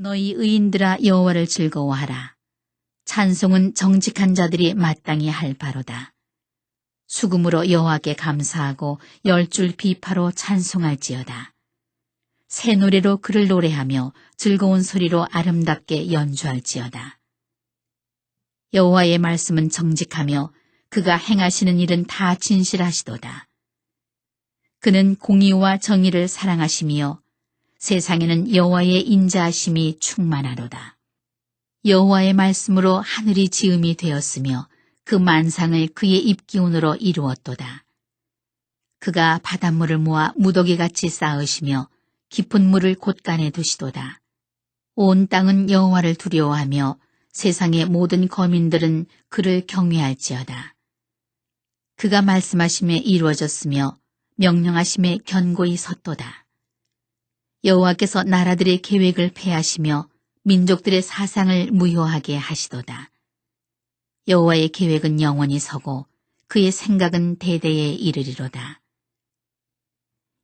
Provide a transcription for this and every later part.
너희 의인들아 여호와를 즐거워하라. 찬송은 정직한 자들이 마땅히 할 바로다. 수금으로 여호와께 감사하고 10줄 비파로 찬송할지어다. 새 노래로 그를 노래하며 즐거운 소리로 아름답게 연주할지어다. 여호와의 말씀은 정직하며 그가 행하시는 일은 다 진실하시도다. 그는 공의와 정의를 사랑하시며 세상에는 여호와의 인자하심이 충만하도다. 여호와의 말씀으로 하늘이 지음이 되었으며 그 만상을 그의 입기운으로 이루었도다. 그가 바닷물을 모아 무더기같이 쌓으시며 깊은 물을 곳간에 두시도다. 온 땅은 여호와를 두려워하며 세상의 모든 거민들은 그를 경외할지어다. 그가 말씀하심에 이루어졌으며 명령하심에 견고히 섰도다. 여호와께서 나라들의 계획을 폐하시며 민족들의 사상을 무효하게 하시도다. 여호와의 계획은 영원히 서고 그의 생각은 대대에 이르리로다.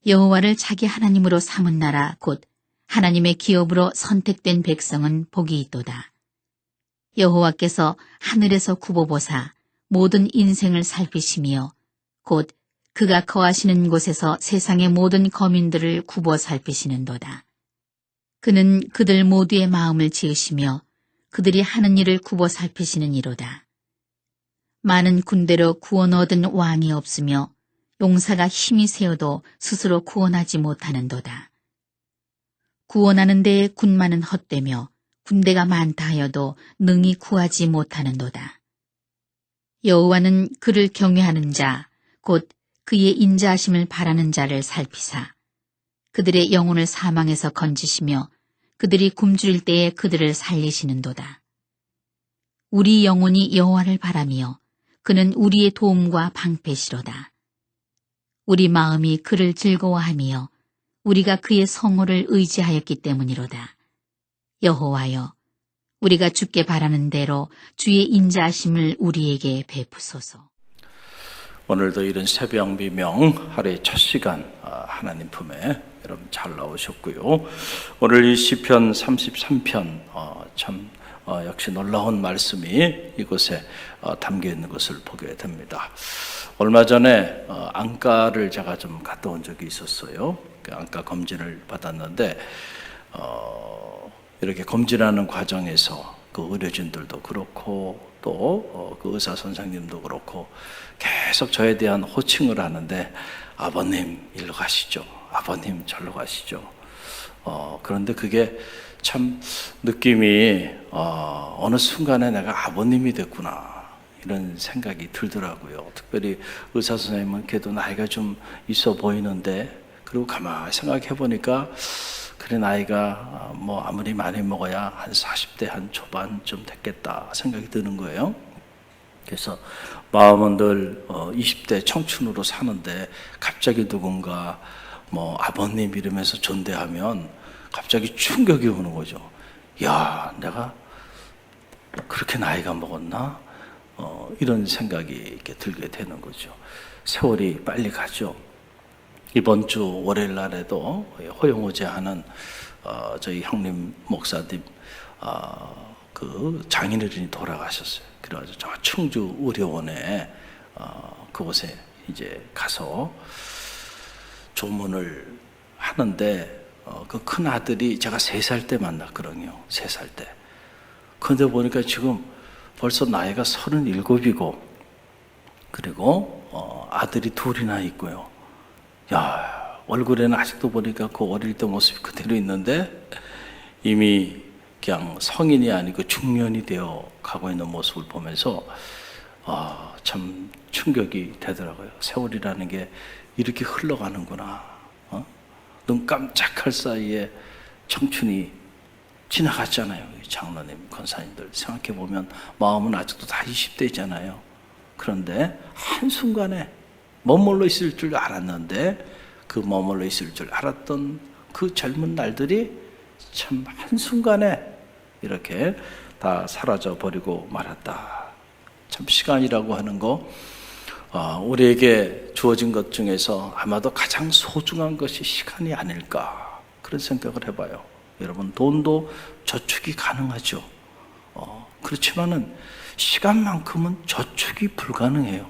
여호와를 자기 하나님으로 삼은 나라 곧 하나님의 기업으로 선택된 백성은 복이 있도다. 여호와께서 하늘에서 굽어보사 모든 인생을 살피시며 곧 그가 거하시는 곳에서 세상의 모든 거민들을 굽어 살피시는도다. 그는 그들 모두의 마음을 지으시며 그들이 하는 일을 굽어 살피시는 이로다. 많은 군대로 구원 얻은 왕이 없으며 용사가 힘이 세어도 스스로 구원하지 못하는도다. 구원하는 데에 군마는 헛되며 군대가 많다 하여도 능히 구하지 못하는도다. 여호와는 그를 경외하는 자, 곧 그의 인자하심을 바라는 자를 살피사 그들의 영혼을 사망에서 건지시며 그들이 굶주릴 때에 그들을 살리시는도다. 우리 영혼이 여호와를 바라며 그는 우리의 도움과 방패시로다. 우리 마음이 그를 즐거워하며 우리가 그의 성호를 의지하였기 때문이로다. 여호와여, 우리가 주께 바라는 대로 주의 인자하심을 우리에게 베푸소서. 오늘도 이른 새벽 미명 하루의 첫 시간 하나님 품에 여러분 잘 나오셨고요. 오늘 이 시편 33편 참 역시 놀라운 말씀이 이곳에 담겨 있는 것을 보게 됩니다. 얼마 전에 안과를 제가 좀 갔다 온 적이 있었어요. 안과 검진을 받았는데 이렇게 검진하는 과정에서 그 의료진들도 그렇고 또 그 의사 선생님도 그렇고 계속 저에 대한 호칭을 하는데 아버님 일로 가시죠. 아버님 절로 가시죠. 그런데 그게 참 느낌이 어느 순간에 내가 아버님이 됐구나 이런 생각이 들더라고요. 특별히 의사 선생님은 걔도 나이가 좀 있어 보이는데 그리고 가만히 생각해 보니까 그래 나이가 뭐 아무리 많이 먹어야 한 40대 한 초반쯤 됐겠다 생각이 드는 거예요. 그래서 마음은 늘 20대 청춘으로 사는데 갑자기 누군가 뭐 아버님 이러면서 존대하면 갑자기 충격이 오는 거죠. 야, 내가 그렇게 나이가 먹었나? 이런 생각이 이렇게 들게 되는 거죠. 세월이 빨리 가죠. 이번 주 월요일 날에도 호영호제 하는 저희 형님 목사님 그 장인어른이 돌아가셨어요. 그래가지고 저 충주 의료원에 그곳에 이제 가서 조문을 하는데 그 큰 아들이 제가 3살 때 만났거든요. 3살 때. 그런데 보니까 지금 벌써 나이가 37이고 그리고 아들이 2이나 있고요. 야, 얼굴에는 아직도 보니까 그 어릴 때 모습이 그대로 있는데 이미 그냥 성인이 아니고 중년이 되어 가고 있는 모습을 보면서 참 충격이 되더라고요. 세월이라는 게 이렇게 흘러가는구나. 눈 깜짝할 사이에 청춘이 지나갔잖아요. 장로님, 권사님들 생각해보면 마음은 아직도 다 20대잖아요. 그런데 한순간에 머물러 있을 줄 알았는데 그 머물러 있을 줄 알았던 그 젊은 날들이 참 한순간에 이렇게 다 사라져 버리고 말았다. 참 시간이라고 하는 거 우리에게 주어진 것 중에서 아마도 가장 소중한 것이 시간이 아닐까 그런 생각을 해봐요. 여러분, 돈도 저축이 가능하죠. 그렇지만은 시간만큼은 저축이 불가능해요.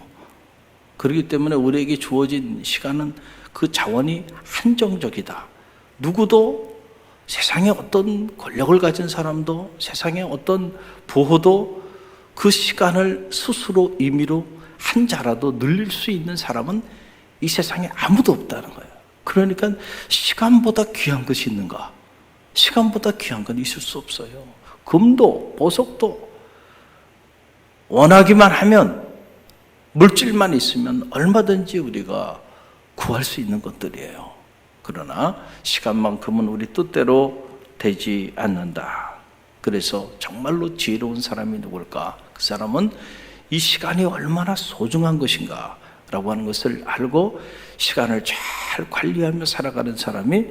그렇기 때문에 우리에게 주어진 시간은 그 자원이 한정적이다. 누구도 세상에 어떤 권력을 가진 사람도 세상에 어떤 부호도 그 시간을 스스로 임의로 한 자라도 늘릴 수 있는 사람은 이 세상에 아무도 없다는 거예요. 그러니까 시간보다 귀한 것이 있는가? 시간보다 귀한 건 있을 수 없어요. 금도 보석도 원하기만 하면, 물질만 있으면 얼마든지 우리가 구할 수 있는 것들이에요. 그러나 시간만큼은 우리 뜻대로 되지 않는다. 그래서 정말로 지혜로운 사람이 누굴까? 그 사람은 이 시간이 얼마나 소중한 것인가 라고 하는 것을 알고 시간을 잘 관리하며 살아가는 사람이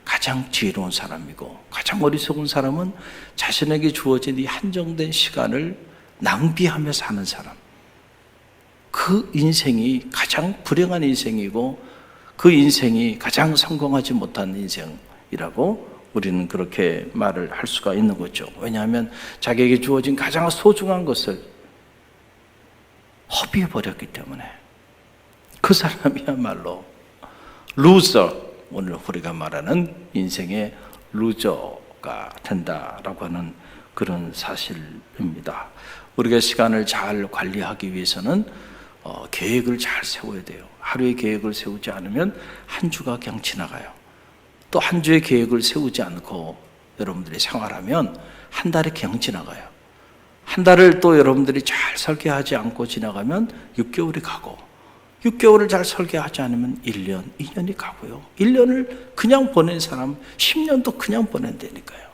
가장 지혜로운 사람이고, 가장 어리석은 사람은 자신에게 주어진 이 한정된 시간을 낭비하며 사는 사람, 그 인생이 가장 불행한 인생이고 그 인생이 가장 성공하지 못한 인생이라고 우리는 그렇게 말을 할 수가 있는 거죠. 왜냐하면 자기에게 주어진 가장 소중한 것을 허비해버렸기 때문에 그 사람이야말로 루저, 오늘 우리가 말하는 인생의 루저가 된다라고 하는 그런 사실입니다. 우리가 시간을 잘 관리하기 위해서는 계획을 잘 세워야 돼요. 하루의 계획을 세우지 않으면 한 주가 그냥 지나가요. 또 한 주의 계획을 세우지 않고 여러분들이 생활하면 한 달이 그냥 지나가요. 한 달을 또 여러분들이 잘 설계하지 않고 지나가면 6개월이 가고, 6개월을 잘 설계하지 않으면 1년, 2년이 가고요. 1년을 그냥 보낸 사람 10년도 그냥 보낸다니까요.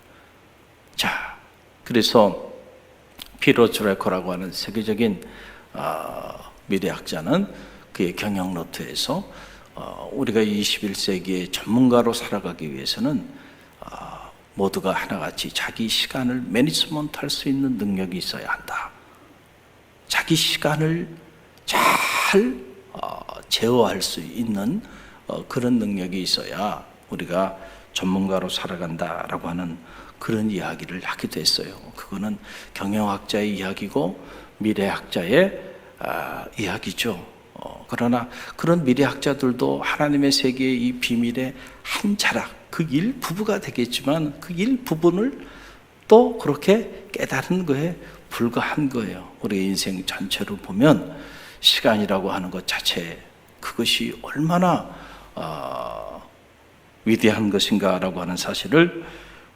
자, 그래서 피터 드래커라고 하는 세계적인 미래학자는 그의 경영 노트에서 우리가 21세기의 전문가로 살아가기 위해서는 모두가 하나같이 자기 시간을 매니지먼트 할 수 있는 능력이 있어야 한다. 자기 시간을 잘 제어할 수 있는 그런 능력이 있어야 우리가 전문가로 살아간다라고 하는 그런 이야기를 하기도 했어요. 그거는 경영학자의 이야기고 미래학자의 이야기죠. 그러나 그런 미래학자들도 하나님의 세계의 이 비밀의 한 자락, 그 일부분가 되겠지만 그 일부분을 또 그렇게 깨달은 거에 불과한 거예요. 우리의 인생 전체로 보면 시간이라고 하는 것 자체, 그것이 얼마나 위대한 것인가라고 하는 사실을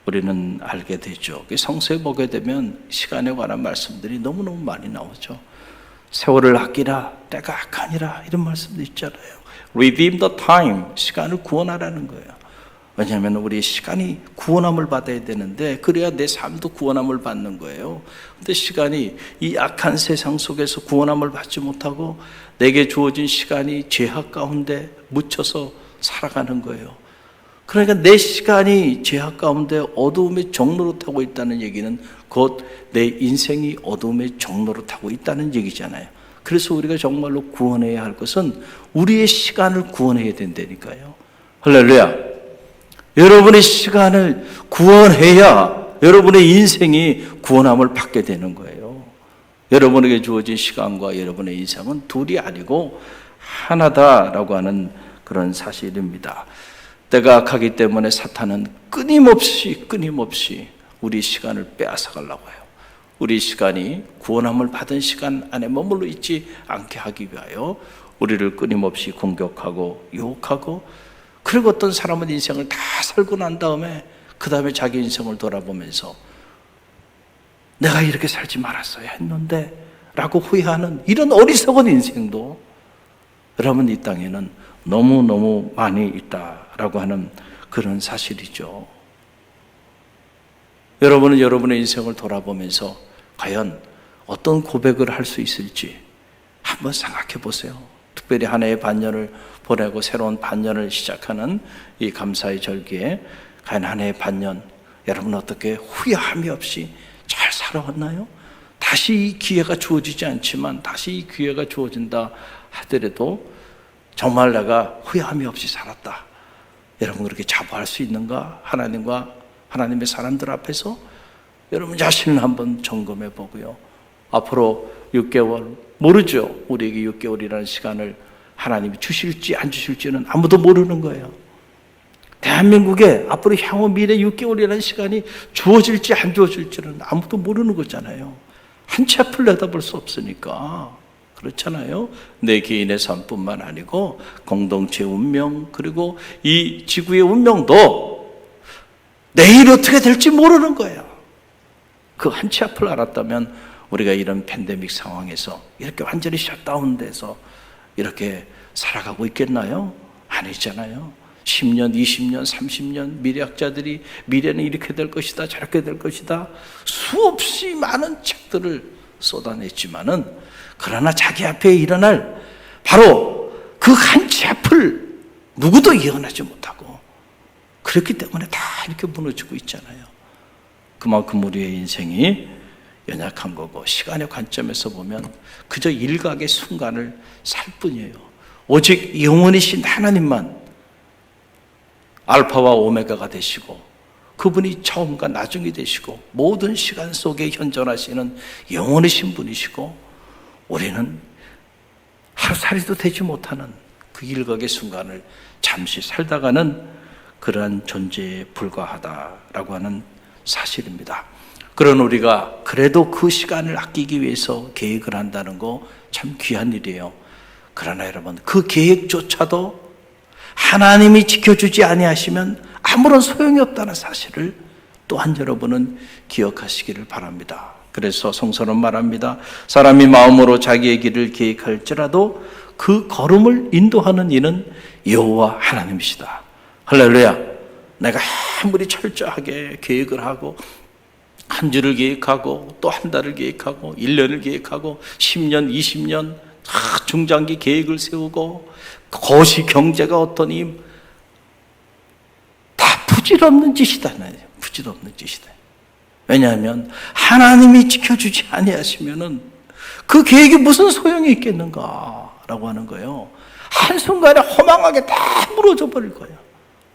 우리는 알게 되죠. 성서에 보게 되면 시간에 관한 말씀들이 너무너무 많이 나오죠. 세월을 아끼라, 때가 악하니라, 이런 말씀도 있잖아요. Redeem the time, 시간을 구원하라는 거예요. 왜냐하면 우리 시간이 구원함을 받아야 되는데 그래야 내 삶도 구원함을 받는 거예요. 근데 시간이 이 악한 세상 속에서 구원함을 받지 못하고 내게 주어진 시간이 죄악 가운데 묻혀서 살아가는 거예요. 그러니까 내 시간이 죄악 가운데 어두움의 종로로 타고 있다는 얘기는 곧 내 인생이 어두움의 종로로 타고 있다는 얘기잖아요. 그래서 우리가 정말로 구원해야 할 것은 우리의 시간을 구원해야 된다니까요. 할렐루야. 여러분의 시간을 구원해야 여러분의 인생이 구원함을 받게 되는 거예요. 여러분에게 주어진 시간과 여러분의 인생은 둘이 아니고 하나다라고 하는 그런 사실입니다. 때가 악하기 때문에 사탄은 끊임없이 우리 시간을 빼앗아가려고 해요. 우리 시간이 구원함을 받은 시간 안에 머물러 있지 않게 하기 위하여 우리를 끊임없이 공격하고 유혹하고, 그리고 어떤 사람은 인생을 다 살고 난 다음에 그 다음에 자기 인생을 돌아보면서 내가 이렇게 살지 말았어야 했는데 라고 후회하는 이런 어리석은 인생도 여러분 이 땅에는 너무너무 많이 있다라고 하는 그런 사실이죠. 여러분은 여러분의 인생을 돌아보면서 과연 어떤 고백을 할 수 있을지 한번 생각해 보세요. 특별히 한 해의 반년을 보내고 새로운 반년을 시작하는 이 감사의 절기에 과연 한 해의 반년 여러분 어떻게 후회함이 없이 잘 살아왔나요? 다시 이 기회가 주어지지 않지만 다시 이 기회가 주어진다 하더라도 정말 내가 후회함이 없이 살았다, 여러분 그렇게 자부할 수 있는가? 하나님과 하나님의 사람들 앞에서 여러분 자신을 한번 점검해 보고요. 앞으로 6개월 모르죠. 우리에게 6개월이라는 시간을 하나님이 주실지 안 주실지는 아무도 모르는 거예요. 대한민국에 앞으로 향후 미래 6개월이라는 시간이 주어질지 안 주어질지는 아무도 모르는 거잖아요. 한 채 앞을 내다볼 수 없으니까. 그렇잖아요. 내 개인의 삶뿐만 아니고 공동체의 운명, 그리고 이 지구의 운명도 내일 어떻게 될지 모르는 거예요. 그 한 채 앞을 알았다면 우리가 이런 팬데믹 상황에서 이렇게 완전히 셧다운돼서 이렇게 살아가고 있겠나요? 아니잖아요. 10년, 20년, 30년 미래학자들이 미래는 이렇게 될 것이다, 저렇게 될 것이다 수없이 많은 책들을 쏟아냈지만은 그러나 자기 앞에 일어날 바로 그 한 채 앞을 누구도 예언하지 못하고 그렇기 때문에 다 이렇게 무너지고 있잖아요. 그만큼 우리의 인생이 연약한 거고 시간의 관점에서 보면 그저 일각의 순간을 살 뿐이에요. 오직 영원이신 하나님만 알파와 오메가가 되시고 그분이 처음과 나중이 되시고 모든 시간 속에 현존하시는 영원이신 분이시고 우리는 하루살이도 되지 못하는 그 일각의 순간을 잠시 살다가는 그러한 존재에 불과하다라고 하는 사실입니다. 그런 우리가 그래도 그 시간을 아끼기 위해서 계획을 한다는 거 참 귀한 일이에요. 그러나 여러분 그 계획조차도 하나님이 지켜주지 아니하시면 아무런 소용이 없다는 사실을 또한 여러분은 기억하시기를 바랍니다. 그래서 성서는 말합니다. 사람이 마음으로 자기의 길을 계획할지라도 그 걸음을 인도하는 이는 여호와 하나님이시다. 할렐루야. 내가 아무리 철저하게 계획을 하고 한 주를 계획하고 또 한 달을 계획하고 1년을 계획하고 10년, 20년 중장기 계획을 세우고 거시 경제가 어떠니 다 부질없는 짓이다. 부질없는 짓이다. 왜냐하면 하나님이 지켜주지 아니하시면은 그 계획이 무슨 소용이 있겠는가라고 하는 거예요. 한순간에 허망하게 다 무너져 버릴 거예요.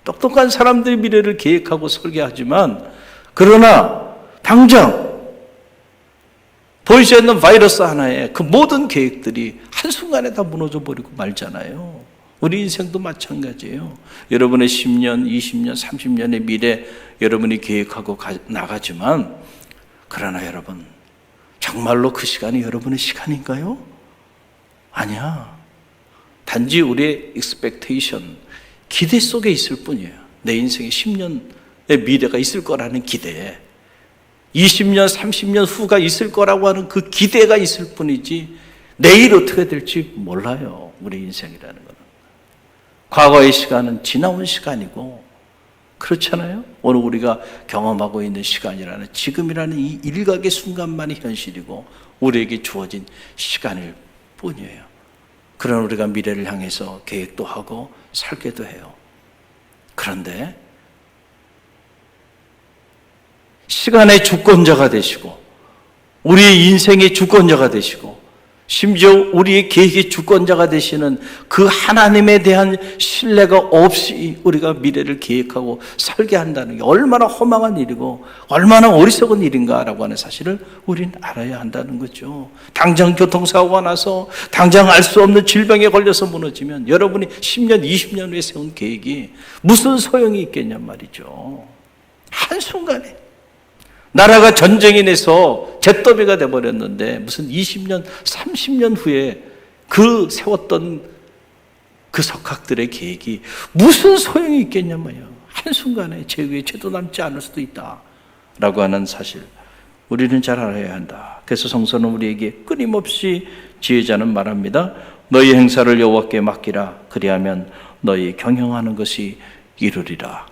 똑똑한 사람들이 미래를 계획하고 설계하지만 그러나 당장 보이지 않는 바이러스 하나에 그 모든 계획들이 한순간에 다 무너져 버리고 말잖아요. 우리 인생도 마찬가지예요. 여러분의 10년, 20년, 30년의 미래 여러분이 계획하고 나가지만 그러나 여러분 정말로 그 시간이 여러분의 시간인가요? 아니야. 단지 우리의 expectation, 기대 속에 있을 뿐이에요. 내 인생에 10년의 미래가 있을 거라는 기대에 20년, 30년 후가 있을 거라고 하는 그 기대가 있을 뿐이지 내일 어떻게 될지 몰라요. 우리 인생이라는 거는. 과거의 시간은 지나온 시간이고 그렇잖아요. 오늘 우리가 경험하고 있는 시간이라는 지금이라는 이 일각의 순간만이 현실이고 우리에게 주어진 시간일 뿐이에요. 그런 우리가 미래를 향해서 계획도 하고 살게도 해요. 그런데 시간의 주권자가 되시고 우리의 인생의 주권자가 되시고 심지어 우리의 계획의 주권자가 되시는 그 하나님에 대한 신뢰가 없이 우리가 미래를 계획하고 살게 한다는 게 얼마나 허망한 일이고 얼마나 어리석은 일인가라고 하는 사실을 우리는 알아야 한다는 거죠. 당장 교통사고가 나서 당장 알 수 없는 질병에 걸려서 무너지면 여러분이 10년, 20년 후에 세운 계획이 무슨 소용이 있겠냔 말이죠. 한순간에 나라가 전쟁이 내서 잿더미가 돼버렸는데 무슨 20년, 30년 후에 그 세웠던 그 석학들의 계획이 무슨 소용이 있겠냐 말이에요. 한순간에 제 위에 죄도 남지 않을 수도 있다라고 하는 사실 우리는 잘 알아야 한다. 그래서 성서는 우리에게 끊임없이 지혜자는 말합니다. 너희 행사를 여호와께 맡기라. 그리하면 너희 경영하는 것이 이루리라.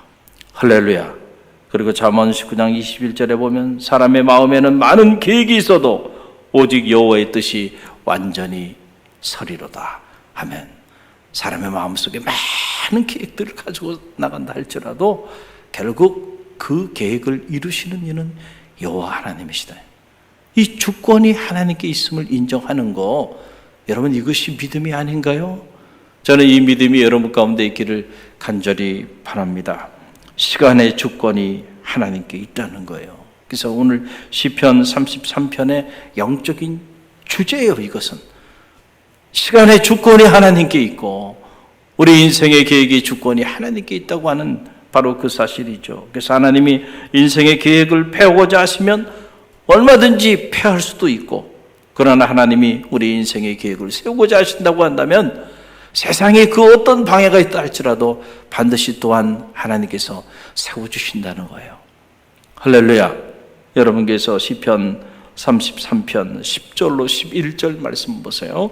할렐루야. 그리고 잠언 19장 21절에 보면 사람의 마음에는 많은 계획이 있어도 오직 여호와의 뜻이 완전히 서리로다. 아멘. 사람의 마음속에 많은 계획들을 가지고 나간다 할지라도 결국 그 계획을 이루시는 이는 여호와 하나님이시다. 이 주권이 하나님께 있음을 인정하는 거 여러분 이것이 믿음이 아닌가요? 저는 이 믿음이 여러분 가운데 있기를 간절히 바랍니다. 시간의 주권이 하나님께 있다는 거예요. 그래서 오늘 시편 33편의 영적인 주제예요. 이것은 시간의 주권이 하나님께 있고 우리 인생의 계획의 주권이 하나님께 있다고 하는 바로 그 사실이죠. 그래서 하나님이 인생의 계획을 펴고자 하시면 얼마든지 펴할 수도 있고, 그러나 하나님이 우리 인생의 계획을 세우고자 하신다고 한다면 세상에 그 어떤 방해가 있다 할지라도 반드시 또한 하나님께서 세워주신다는 거예요. 할렐루야. 여러분께서 시편 33편 10절로 11절 말씀 보세요.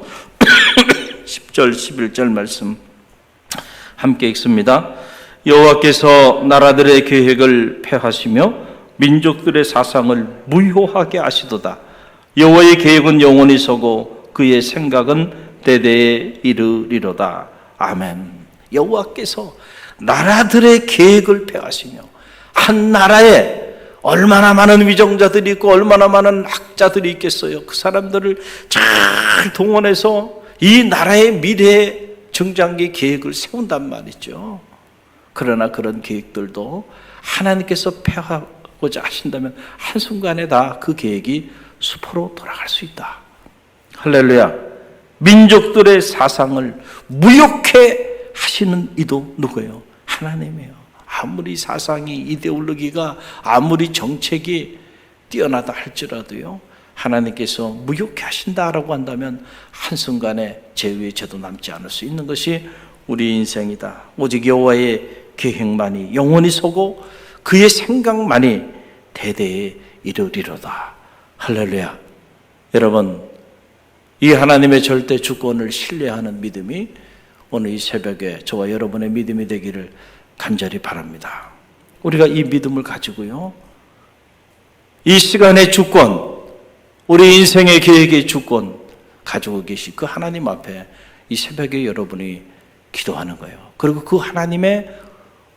10절 11절 말씀 함께 읽습니다. 여호와께서 나라들의 계획을 폐하시며 민족들의 사상을 무효하게 하시도다. 여호와의 계획은 영원히 서고 그의 생각은 대대에 이르리로다. 아멘. 여호와께서 나라들의 계획을 폐하시며, 한 나라에 얼마나 많은 위정자들이 있고 얼마나 많은 학자들이 있겠어요. 그 사람들을 잘 동원해서 이 나라의 미래 정장기 계획을 세운단 말이죠. 그러나 그런 계획들도 하나님께서 폐하고자 하신다면 한순간에 다 그 계획이 수포로 돌아갈 수 있다. 할렐루야. 민족들의 사상을 무효케 하시는 이도 누구예요? 하나님이에요. 아무리 사상이, 이데올로기가, 아무리 정책이 뛰어나다 할지라도요, 하나님께서 무효케 하신다라고 한다면 한순간에 죄의 죄도 남지 않을 수 있는 것이 우리 인생이다. 오직 여호와의 계획만이 영원히 서고 그의 생각만이 대대에 이르리로다. 할렐루야. 여러분, 이 하나님의 절대 주권을 신뢰하는 믿음이 오늘 이 새벽에 저와 여러분의 믿음이 되기를 간절히 바랍니다. 우리가 이 믿음을 가지고요, 이 시간의 주권, 우리 인생의 계획의 주권 가지고 계신 그 하나님 앞에 이 새벽에 여러분이 기도하는 거예요. 그리고 그 하나님의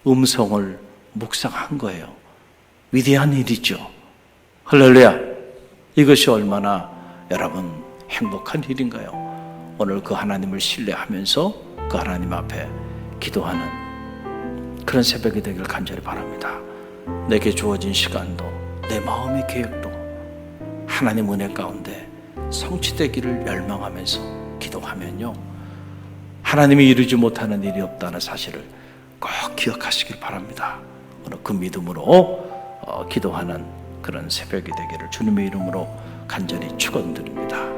음성을 묵상한 거예요. 위대한 일이죠. 할렐루야. 이것이 얼마나 여러분 행복한 일인가요? 오늘 그 하나님을 신뢰하면서 그 하나님 앞에 기도하는 그런 새벽이 되기를 간절히 바랍니다. 내게 주어진 시간도, 내 마음의 계획도 하나님 은혜 가운데 성취되기를 열망하면서 기도하면요, 하나님이 이루지 못하는 일이 없다는 사실을 꼭 기억하시길 바랍니다. 오늘 그 믿음으로 기도하는 그런 새벽이 되기를 주님의 이름으로 간절히 축원드립니다.